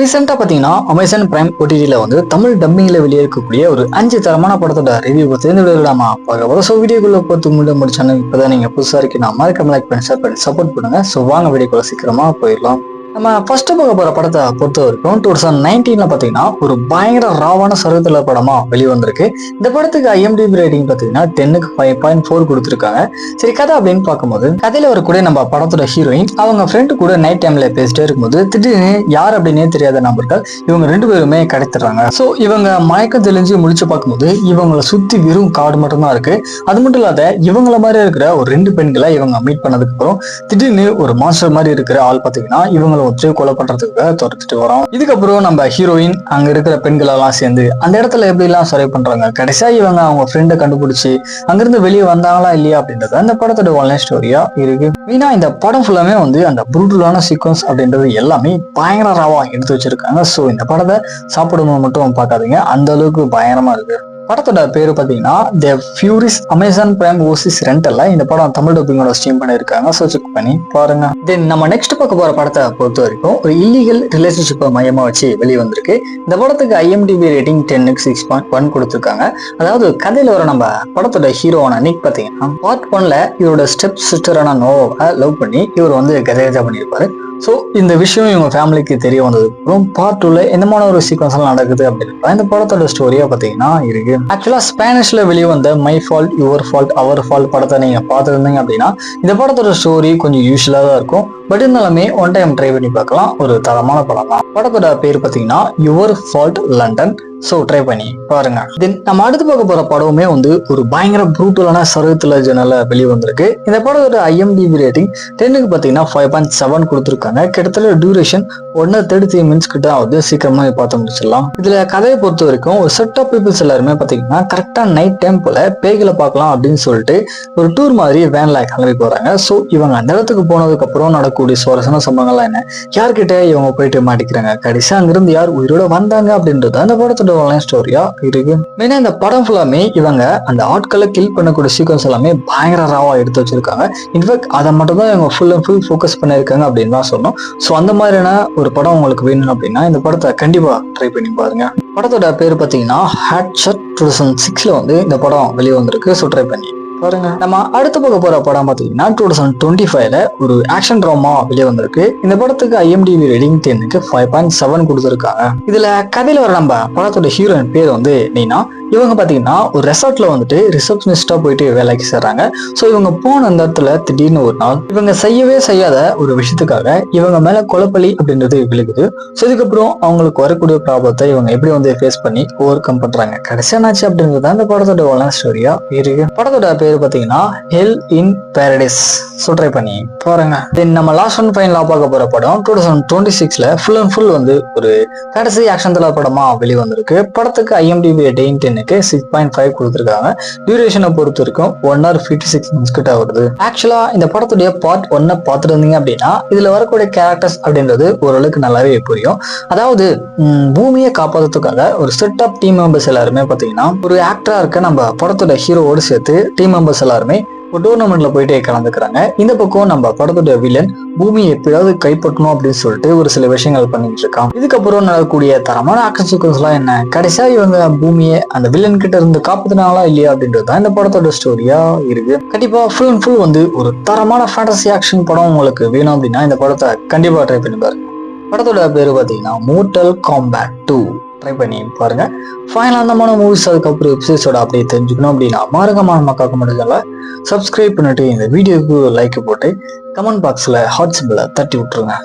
ரீசெண்டா பாத்தீங்கன்னா Amazon prime ஓடிடில வந்து தமிழ் டப்பிங்ல வெளியே இருக்கக்கூடிய ஒரு 5 தரமான படத்தோட ரிவ்யூ சேர்ந்து விடலாமா பார்க்க. ஸோ வீடியோக்குள்ள பார்த்து முடிச்சானு இப்பதான் நீங்க புதுசா இருக்கீங்க மறக்காம லைக் பண்ணி ஷேர் பண்ணி சப்போர்ட் பண்ணுங்க. ஸோ வாங்க வீடியோக்குள்ள சீக்கிரமா போயிடலாம். நம்ம ஃபர்ஸ்ட் பார்க்க போற படத்தை பொறுத்த வரைக்கும் 2019 பாத்தீங்கன்னா ஒரு பயங்கர ராவான சர்வதள படமா வெளிவந்திருக்கு. இந்த படத்துக்கு IMDb ரேட்டிங் பாத்தீங்கன்னா 10க்கு 5.4 கொடுத்துருக்காங்க. சரி, கதை அப்படின்னு பார்க்கும்போது கதையில வரக்கூடிய நம்ம படத்தோட ஹீரோயின் அவங்க ஃப்ரெண்டு கூட நைட் டைம்ல பேசிட்டே இருக்கும்போது திடீர்னு யார் அப்படின்னே தெரியாத நபர்கள் இவங்க 2 பேருமே கிடைத்துறாங்க. ஸோ இவங்க மயக்கம் தெளிஞ்சு முடிச்சு பார்க்கும்போது இவங்களை சுத்தி வெறும் காடு மட்டும்தான் இருக்கு. அது மட்டும் இல்லாத இவங்கள மாதிரி இருக்கிற ஒரு 2 பெண்களை இவங்க மீட் பண்ணதுக்கு அப்புறம் திடீர்னு ஒரு மாஸ்டர் மாதிரி இருக்கிற ஆள் பாத்தீங்கன்னா இவங்க வச்சு கொலை பண்றதுக்கு துரத்துட்டு வரோம். இதுக்கப்புறம் நம்ம ஹீரோயின் அங்க இருக்கிற பெண்கள் எல்லாம் சேர்ந்து அந்த இடத்துல எப்படி எல்லாம் சர்வை பண்றாங்க. கடைசியா இவங்க அவங்க ஃப்ரெண்டை கண்டுபிடிச்சு அங்கிருந்து வெளியே வந்தாங்களா இல்லையா அப்படின்றது அந்த படத்தோட ஆன்லைன் ஸ்டோரியா இருக்கு. மீனா இந்த படம் ஃபுல்லாமே வந்து அந்த புரூட்டலான சீக்வன்ஸ் அப்படின்றது எல்லாமே பயங்கர ராவா எடுத்து வச்சிருக்காங்க. ஸோ இந்த படத்தை சாப்பிடணும் மட்டும் பார்க்காதீங்க, அந்த அளவுக்கு பயங்கரமா இருக்கு. படத்தோட பேரு பாத்தீங்கன்னா தி ஃபியூரிஸ். அமேசான் பிரைம் ஓசிஸ் ரெண்டல்ல இந்த படம் தமிழ் டப்பிங்கோட ஸ்ட்ரீம் பண்ணிருக்காங்க. ஸோ செக் பண்ணி பாருங்க. தென் நம்ம நெக்ஸ்ட் பார்க்க போற படத்தை பொறுத்த வரைக்கும் ஒரு இல்லீகல் ரிலேஷன்ஷிப்பை மையமா வச்சு வெளியே வந்திருக்கு. இந்த படத்துக்கு IMDb ரேட்டிங் 10க்கு 6.1 கொடுத்துருக்காங்க. அதாவது கதையில வர நம்ம படத்தோட ஹீரோவான நிக் பாத்தீங்கன்னா பார்ட் 1ல இவரோட ஸ்டெப் சிஸ்டரான நோவாவை லவ் பண்ணி இவர் வந்து கதையா பண்ணியிருப்பாரு. ஸோ இந்த விஷயம் இவங்க ஃபேமிலிக்கு தெரிய வந்ததுக்கு அப்புறம் பார்ட் 2ல என்னமான ஒரு சீக்வன்ஸ் எல்லாம் நடக்குது அப்படின்னு இந்த படத்தோட ஸ்டோரியா பாத்தீங்கன்னா இருக்கு. ஆக்சுவலா ஸ்பானிஷ்ல வெளியே வந்த my fault your fault our fault படத்தை நீங்க பார்த்துருந்தீங்க அப்படின்னா இந்த படத்தோட ஸ்டோரி கொஞ்சம் யூஸ்வலா தான் இருக்கும். பட் இருந்தாலுமே ஒன் டைம் ட்ரை பண்ணி பார்க்கலாம், ஒரு தரமான படம் தான். படத்தோட பேர் பாத்தீங்கன்னா your fault London. So try பண்ணி பாருங்க. தென் நம்ம அடுத்து பார்க்க போற படமுமே வந்து ஒரு பயங்கர ப்ரூட்டலான சர்வதள ஜன்னல வெளியே வந்திருக்கு. இந்த படத்தோட IMDb ரேட்டிங் 10க்கு பாத்தீங்கன்னா 5.7 கொடுத்துருக்காங்க. கிட்டத்தட்ட டியூரேஷன் 1:33 மினிட்ஸ் கிட்ட வந்து சீக்கிரமா பார்த்து முடிச்சிடலாம். இதுல கதையை பொறுத்த வரைக்கும் ஒரு செட் ஆஃப் பீப்புள்ஸ் எல்லாருமே பாத்தீங்கன்னா கரெக்டா நைட் டைம் போல பேய்களை பார்க்கலாம் அப்படின்னு சொல்லிட்டு ஒரு டூர் மாதிரி வேன்ல கிளம்பி போறாங்க. ஸோ இவங்க அந்த இடத்துக்கு போனதுக்கு அப்புறம் நடக்கக்கூடிய சுவாரஸ்யமான சம்பவங்கள்லாம் என்ன, யார்கிட்ட இவங்க போயிட்டு மாட்டிக்கிறாங்க, கடைசியா அங்கிருந்து யார் உயிரோட வந்தாங்க அப்படின்றது அந்த படத்தோட ஆன்லைன் ஸ்டோரியா இருக்கு. மெயினா இந்த படம் ஃபுல்லாமே இவங்க அந்த ஆட்களை கில் பண்ணக்கூடிய சீக்வன்ஸ் எல்லாமே பயங்கர ராவா எடுத்து வச்சிருக்காங்க. இன்ஃபேக்ட் அதை மட்டும் தான் இவங்க ஃபுல் அண்ட் ஃபுல் ஃபோக்கஸ் பண்ணிருக்காங்க அப்படின்னு தான் சொன்னோம். ஸோ அந்த மாதிரியான ஒரு படம் உங்களுக்கு வேணும் அப்படின்னா இந்த படத்தை கண்டிப்பா ட்ரை பண்ணி பாருங்க. படத்தோட பேர் பாத்தீங்கன்னா ஹேட்ஷட். 2006ல வந்து இந்த படம் வெளியே வந்திருக்கு. ஸோ ட்ரை பண்ணி பாருங்க. நம்ம அடுத்து பார்க்க போற படம் பாத்தீங்கன்னா 2025ல ஒரு ஆக்ஷன் டிராமா வெளியே வந்திருக்கு. இந்த படத்துக்கு IMDb ரேட்டிங் 10க்கு 5.7 கொடுத்துருக்காங்க. இதுல கதையில வர நம்ம படத்தோட ஹீரோயின் பேர் வந்து நீனா. இவங்க பாத்தீங்கன்னா ஒரு ரெசார்ட்ல வந்துட்டு ரிசப்ஷனிஸ்டா போயிட்டு வேலைக்கு சேர்றாங்க. ஸோ இவங்க போன அந்த இடத்துல திடீர்னு ஒரு நாள் இவங்க செய்யவே செய்யாத ஒரு விஷயத்துக்காக இவங்க மேல கொலைப்பலி அப்படின்றது விழுகுது. ஸோ இதுக்கப்புறம் அவங்களுக்கு வரக்கூடிய ப்ராப்ளத்தை இவங்க எப்படி வந்து ஃபேஸ் பண்ணி ஓவர் கம் பண்றாங்க, கடைசியா நாச்சு அப்படின்றது அந்த படத்தோட ஆன்லைன் ஸ்டோரியா இருக்கு. படத்தோட பேர் பாத்தீங்கன்னா ஹெல் இன் பாரடைஸ். ஸோ ட்ரை பண்ணி பாருங்க. தென் நம்ம லாஸ்ட் அண்ட் ஃபைனலா பார்க்க போற படம் 2026ல ஃபுல் அண்ட் ஃபுல் வந்து ஒரு கடைசி ஆக்ஷன் த்ரில்லர் படமா வெளியே வந்திருக்கு. படத்துக்கு IMDb ரேட்டிங் 10க்கு 6.5 கொடுத்துருக்காங்க. டியூரேஷனை பொறுத்த வரைக்கும் 1:56 மினிட்ஸ் கிட்ட வருது. ஆக்சுவலா இந்த படத்துடைய பார்ட் 1 பார்த்துட்டு இருந்தீங்க அப்படின்னா இதுல வரக்கூடிய கேரக்டர்ஸ் அப்படின்றது ஓரளவுக்கு நல்லாவே புரியும். அதாவது பூமியை காப்பாற்றுறதுக்காக ஒரு செட் ஆஃப் டீம் மெம்பர்ஸ் எல்லாருமே பாத்தீங்கன்னா ஒரு ஆக்டரா இருக்க நம்ம படத்தோட ஹீரோவோடு சேர்த்து டீம் மெம்பர்ஸ் எல்லாருமே ஒரு டோர்னமெண்ட்ல போயிட்டு கலந்துக்கிறாங்க. இந்த பக்கம் நம்ம படத்தோட வில்லன் பூமியை எப்படியாவது கைப்பற்றணும் அப்படின்னு சொல்லிட்டு ஒரு சில விஷயங்கள் பண்ணிட்டு இருக்கான். இதுக்கப்புறம் நடக்கக்கூடிய தரமான ஆக்ஷன் சீக்வன்ஸ் எல்லாம் என்ன, கடைசியா இவங்க பூமியை அந்த வில்லன் கிட்ட இருந்து காப்பாத்தினாங்களா இல்லையா அப்படின்றது தான் இந்த படத்தோட ஸ்டோரியா இருக்கு. கண்டிப்பா ஃபுல் அண்ட் ஃபுல் வந்து ஒரு தரமான ஃபேண்டசி ஆக்ஷன் படம் உங்களுக்கு வேணும் அப்படின்னா இந்த படத்தை கண்டிப்பா ட்ரை பண்ணி பாருங்க. படத்தோட பேரு பாத்தீங்கன்னா மோர்டல் காம்பேட் 2. ட்ரை பண்ணி பாருங்க. ஃபைனலாக அந்த மூவிஸ் அதுக்கப்புறம் எபிசோட அப்படியே தெரிஞ்சுக்கணும் அப்படின்னா மறக்காம மக்களுக்கு முடிஞ்சல சப்ஸ்கிரைப் பண்ணிட்டு இந்த வீடியோக்கு லைக் போட்டு கமெண்ட் பாக்ஸ்ல ஹாட் சிம்பிளை தட்டி விட்டுருங்க.